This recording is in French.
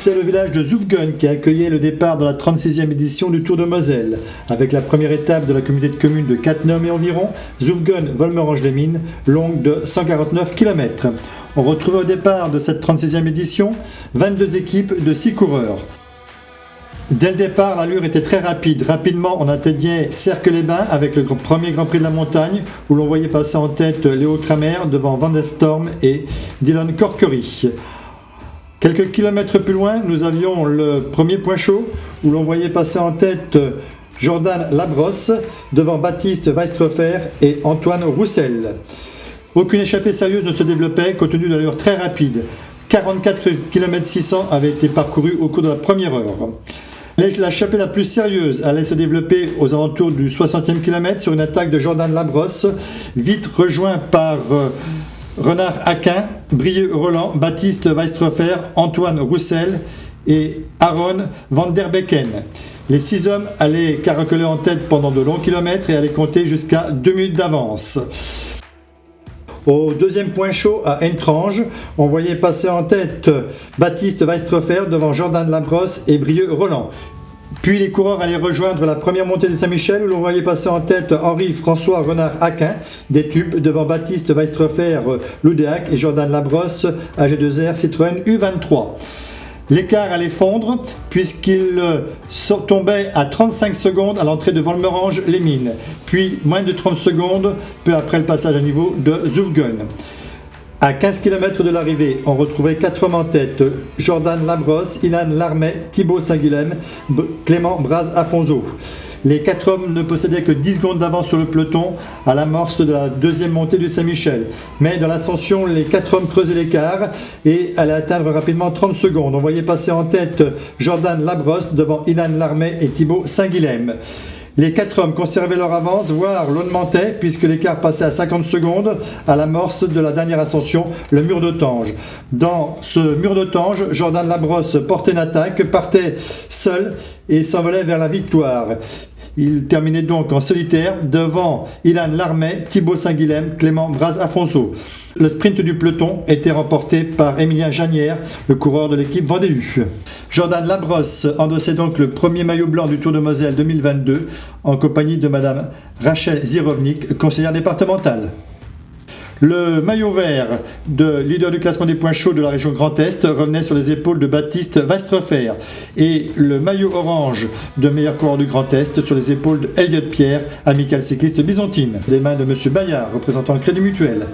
c'est le village de Zufgen qui a accueilli le départ de la 36e édition du Tour de Moselle. Avec la première étape de la communauté de communes de Cattenom et environ, Zufgen-Volmerange-les-Mines, longue de 149 km. On retrouve au départ de cette 36e édition 22 équipes de 6 coureurs. Dès le départ, l'allure était très rapide. Rapidement, on atteignait Cerques-les-Bains avec le premier Grand Prix de la montagne où l'on voyait passer en tête Léo Kramer devant Van der Storm et Dylan Corkery. Quelques kilomètres plus loin, nous avions le premier point chaud où l'on voyait passer en tête Jordan Labrosse devant Baptiste Weistrofer et Antoine Roussel. Aucune échappée sérieuse ne se développait compte tenu de l'allure très rapide. 44 km 600 avaient été parcourus au cours de la première heure. L'échappée la plus sérieuse allait se développer aux alentours du 60e kilomètre sur une attaque de Jordan Labrosse, vite rejoint par Renard Aquin, Brieux-Roland, Baptiste Weistrofer, Antoine Roussel et Aaron van der Becken. Les 6 hommes allaient caracoler en tête pendant de longs kilomètres et allaient compter jusqu'à 2 minutes d'avance. Au deuxième point chaud à Entrange, on voyait passer en tête Baptiste Weistrofer devant Jordan Labrosse et Brieux-Roland. Puis les coureurs allaient rejoindre la première montée de Saint-Michel où l'on voyait passer en tête Henri-François Renard Aquin des Tubes devant Baptiste Weistrofer Loudéac et Jordan Labrosse AG2R Citroën U23. L'écart allait fondre puisqu'il tombait à 35 secondes à l'entrée de Volmerange-les-Mines, puis moins de 30 secondes peu après le passage à niveau de Zufgen. À 15 km de l'arrivée, on retrouvait 4 hommes en tête, Jordan Labrosse, Ilan Larmet, Thibaut Saint-Guilhem, Clément Braz-Afonso. Les 4 hommes ne possédaient que 10 secondes d'avance sur le peloton à l'amorce de la deuxième montée du Saint-Michel. Mais dans l'ascension, les 4 hommes creusaient l'écart et allaient atteindre rapidement 30 secondes. On voyait passer en tête Jordan Labrosse devant Ilan Larmet et Thibaut Saint-Guilhem. Les 4 hommes conservaient leur avance, voire l'augmentaient, puisque l'écart passait à 50 secondes à l'amorce de la dernière ascension, le mur de Tange. Dans ce mur de Tange, Jordan Labrosse portait une attaque, partait seul et s'envolait vers la victoire. Il terminait donc en solitaire devant Ilan Larmet, Thibaut Saint-Guilhem, Clément Braz-Afonso. Le sprint du peloton était remporté par Émilien Janière, le coureur de l'équipe Vendée-U. Jordan Labrosse endossait donc le premier maillot blanc du Tour de Moselle 2022 en compagnie de Madame Rachel Zirovnik, conseillère départementale. Le maillot vert de leader du classement des points chauds de la région Grand Est revenait sur les épaules de Baptiste Weistrofer et le maillot orange de meilleur coureur du Grand Est sur les épaules de Elliott Pierre, amicale cycliste bisontine, des mains de M. Bayard, représentant le Crédit Mutuel.